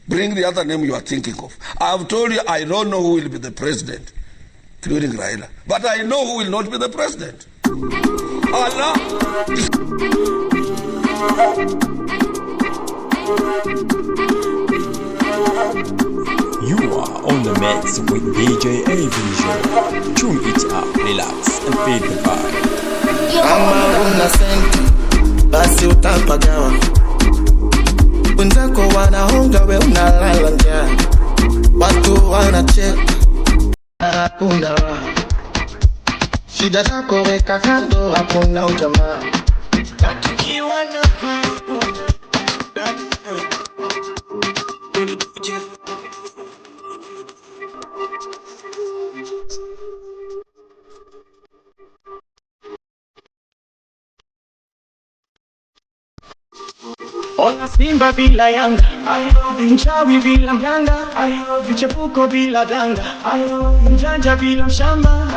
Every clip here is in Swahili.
Bring the other name you are thinking of. I've told you I don't know who will be the president, including Raila. But I know who will not be the president. Allah. You are on the mix with DJ A-Vision. Tune it up, relax, and feel the vibe. Kama una senti, basi utapagawa. Wenzako wanahonga, we unalala njaa. Watu wanacheka, hakuna raha. Shida zako weka kando, hakuna ujamaa. Tukiwa na ona Simba bila Yanga, mchawi bila mganga, vichepuko bila danga, mjanja bila mshamba.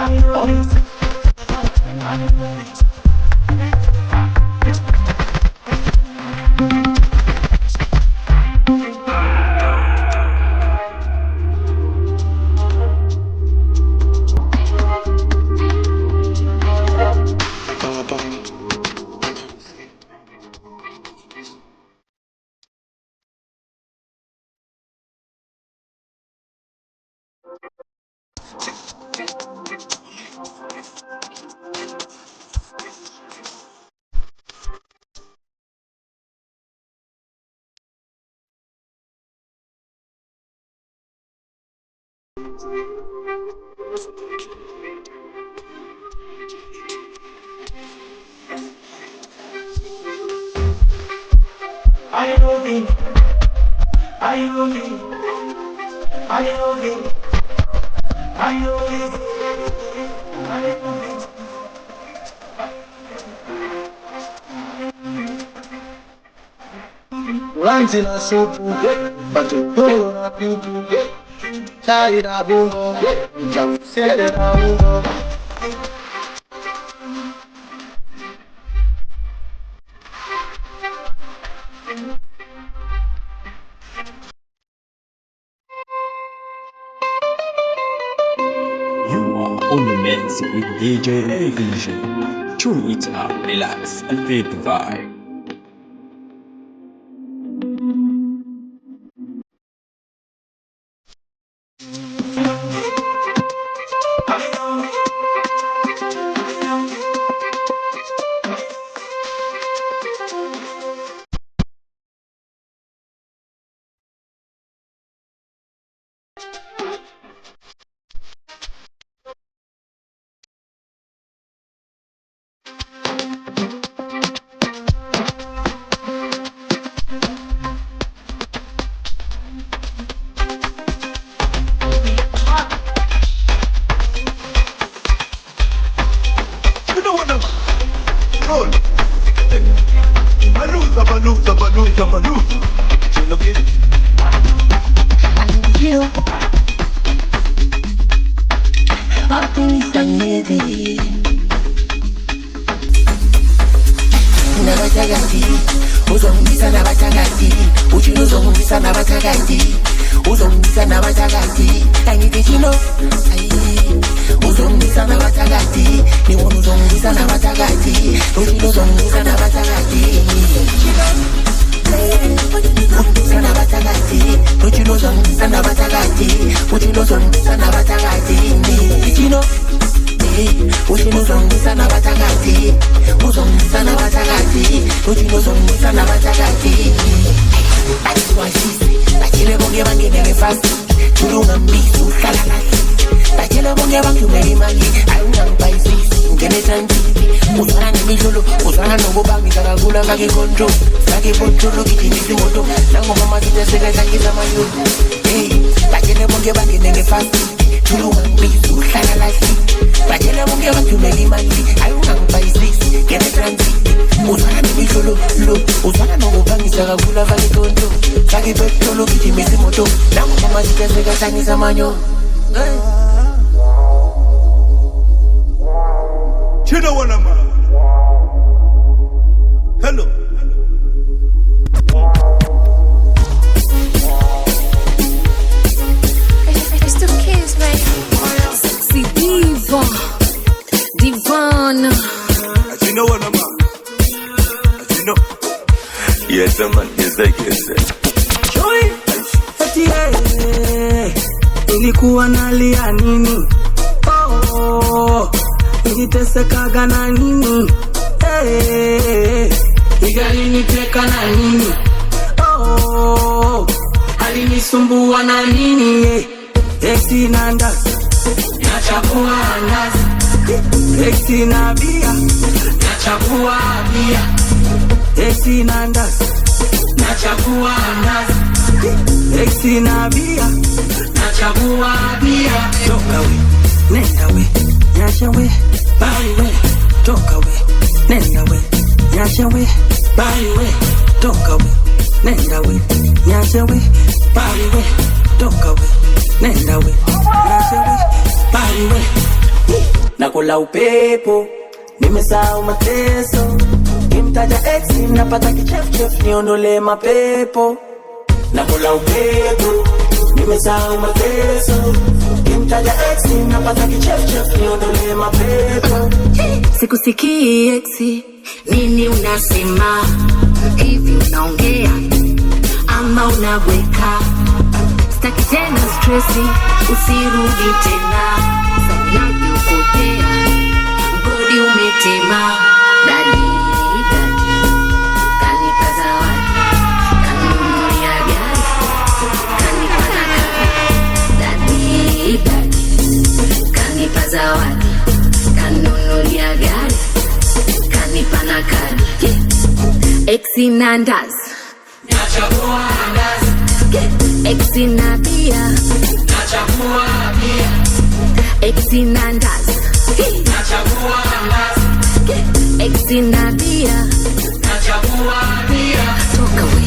Lanzi na supu, patutolo na piupu, chai na bungo, jamsele na ungo. You are on the mix with DJ A-Vision. Tune it up, relax, and feel the vibe. Hello. nilikuwa nalia nini? Oh, nilitesekaga na nini? Hey, igaliniteka na nini? Oh, alinisumbua na nini? Exi na ndazi, nachagua ndazi. Exi na bia, nachagua bia. Exi na ndazi, nachagua ndazi. Exi na bia, nachagua bia. Toka we, nenda we, nyasha we, bali we. Toka we, nenda we, nyasha we, bali we. Toka we, nenda we, nyasha we, bali we. Toka we, nenda we, nyasha we, bali we. Nakula upepo, nimesahau mateso. Kimtaja ex napata kichef niondole mapepo. Nakula upepo, nimesahau mateso. Kimtaja ex napata kichef niondole mapepo. Sikusikii ex, nini unasema? Hivi unaongea ama unabweka? Sitaki tena stressi, usirudi tena. Sanyaji ukotea, mgodi umetema. Dadi, kanipa zawadi, kanunulia gari, kanipa na kari. Dadi, kanipa zawadi, kanunulia gari, kanipa na kari. Exi na ndazi, nachagua ndazi. exi na bia, nachagua bia. exi na ndazi, nachagua ndazi. exi na bia, nachagua bia. toka we,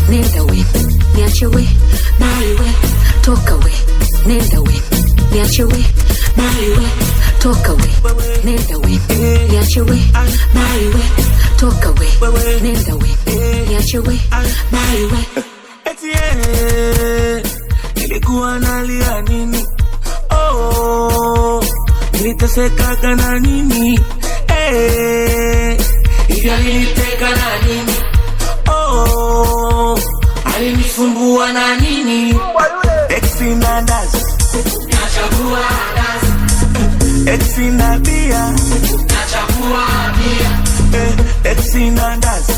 nenda we, niache we, bali we. Toka we, nenda we, niache we, bali we. Toka we, nenda we, niache we, bali we. Toka we, nenda we, niache we, bali we. Nilikuwa nalia nini? Oh, nilitesekaga na nini? Hivyo niliteka na nini? Oh, alinisumbua na nini? Exi na ndazi, nachagua ndazi. Exi na bia, nachagua bia. Exi na ndazi,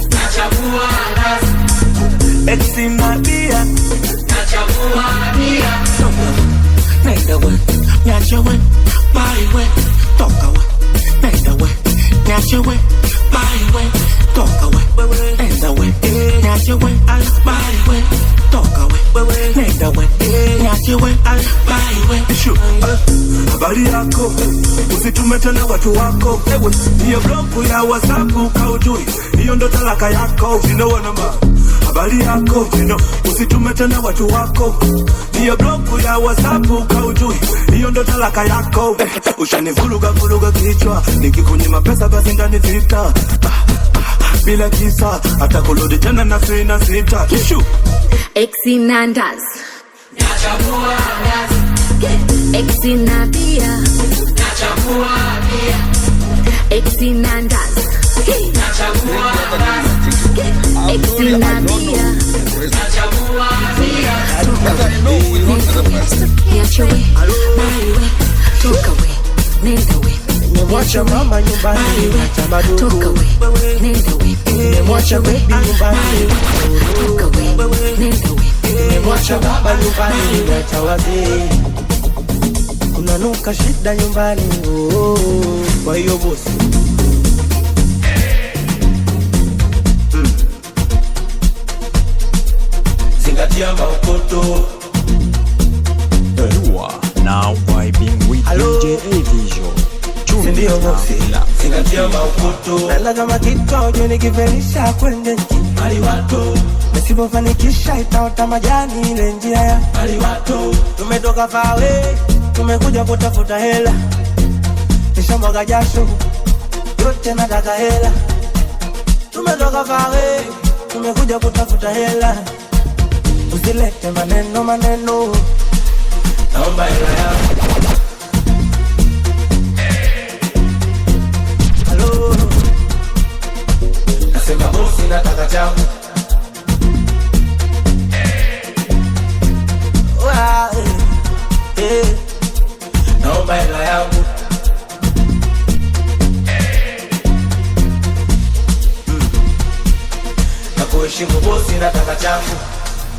nachagua ndazi. Exi na bia, nachagua bia. Nenda we, nyasha we, bali we. Toka we, nenda we, nyasha we, bali we. Toka we, nenda we, nyasha we, bali we. Toka we, nenda we, nyasha we, bali we. Habari yako, usitume tena watu wako. Hiyo blogu ya WhatsApp kaujui, hiyo ndo talaka yako. You know what I'm about. Habari yako, you know, usitume tena watu wako. Hiyo blogu ya WhatsApp kaujui, hiyo ndo talaka yako. Ushanivuruga kichwa, nikikunyima pesa basi ndani vita. Bila kisa, hata kurudi tena na sita. Kishu Exi na ndazi, nachagua ndazi. exi na bia, nachagua bia. exi na ndazi, nachagua ndazi. exi na bia, nachagua bia. But I know we will not be the president. niache we, bali we. Toka we, nenda we, Nimemwacha mama nyumbani, acha madugu. toka we, nenda we, Nimemwacha baby nyumbani. toka we, nenda we. Nimemwacha baba nyumbani, acha wazee. Kunanuka shida nyumbani, oh. Kwa hiyo bosi, zingatia maukoto. You are now vibing with Hello. DJ A-Vision. Tune Sindio it bosi, up, relax, zingatia and feel. maukoto. Nala kama kitojo nikivelisha kwenye nchi. Aliwato, nisipofanikisha itaota majani ile njia ya aliwato. Tumetoka fawe, tumekuja kutafuta hela. Nishamwaga jasho, yote nataka hela. Tumetoka fawe, tumekuja kutafuta hela. Usilete maneno, naomba hela yangu. Hello, nasema bosi nataka changu.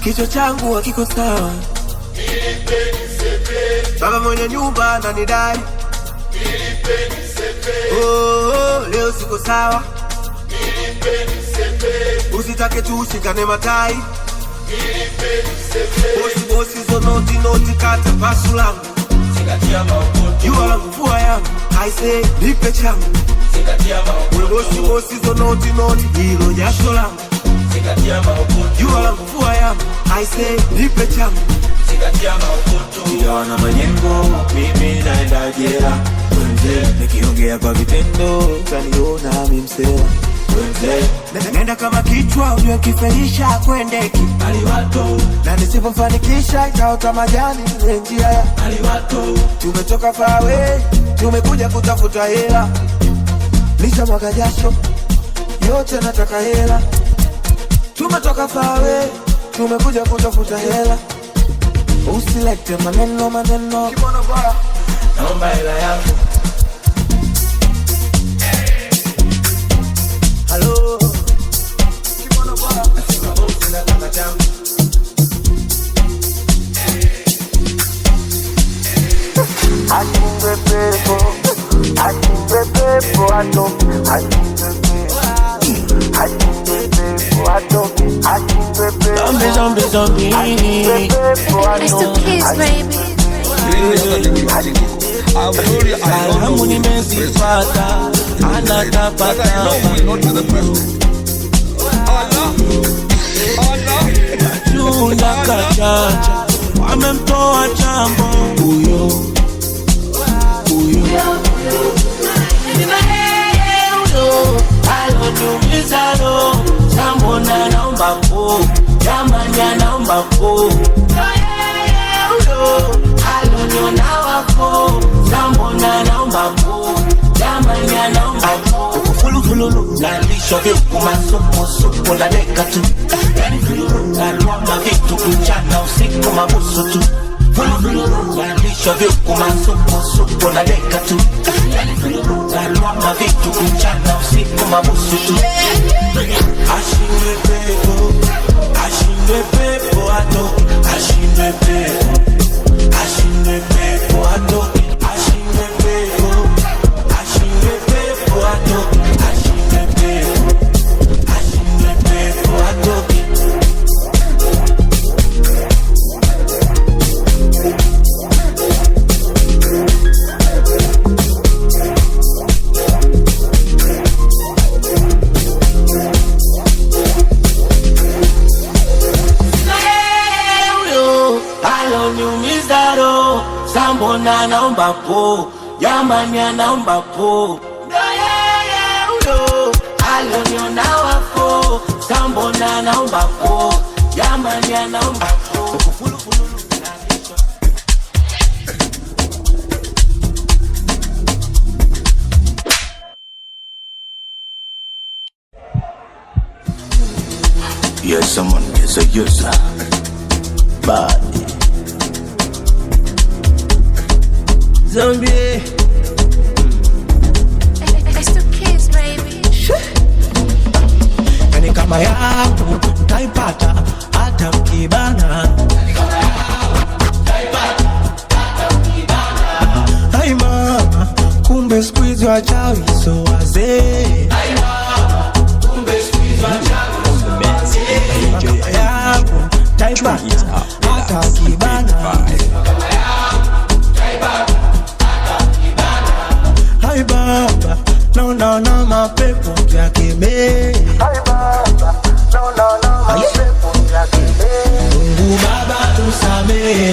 kichwa changu hakiko sawa. Baba mwenye nyumba ananidai. Oh, leo siko sawa. Usitake tushikane matai. Bosi zo noti kata pasu langu. Jua langu vua yangu. I say nipe changu. Bosi zo noti hilo jasho langu. Jua langu vua yangu. I say nipe changu. Sijaona majengo, mimi naenda jela. Nikiongea kwa vitendo, utaniona mimi msela. Nenda kama kichwa uliokifelisha kwendeki aliwato. Na nisipofanikisha itaota majani njia ya aliwato. Tumetoka far away, tumekuja kutafuta hela. Nisha mwaga jasho, yote nataka hela. Tumetoka far away, tumekuja kutafuta hela. Usilete maneno Kibono bora, naomba hela yako. Hello Kibono bora, nasema bosi na kaka changu. Achimbe pepo ato. Zombie. It's the kids, baby. I've told you I don't know who will be the president. But I know who will not be the president. Chunda kachanja wamemtoa chambo huyo aloniumiza lo chambo na naomba po jamani anaomba po aloniona wako chambo na naomba po jamani anaomba po fulufulu nalisho viku masupu la deka tu nalwama vitu mchana usiku mabusu tu nalisho viku masupu la deka tu nalwama vitu mchana usiku mabusu tu ashinde pepo ato ashinde pepo ato Sambona naomba po, jamani anaomba po. Aloniona wako, sambona naomba po, jamani anaomba po. Yes, someone is a user. Body. Zombie. It's the kids, baby. Yani kama yangu taipata hata mkibana. Hai mama, kumbe squeeze wa chawi so wazee. Hai mama, kumbe squeeze wa chawi so wazee. Kama yangu taipata hata mkibana. Hai baba, no mapepo ya kime. Hai baba, no mapepo ya kime. Mungu baba tusamehe.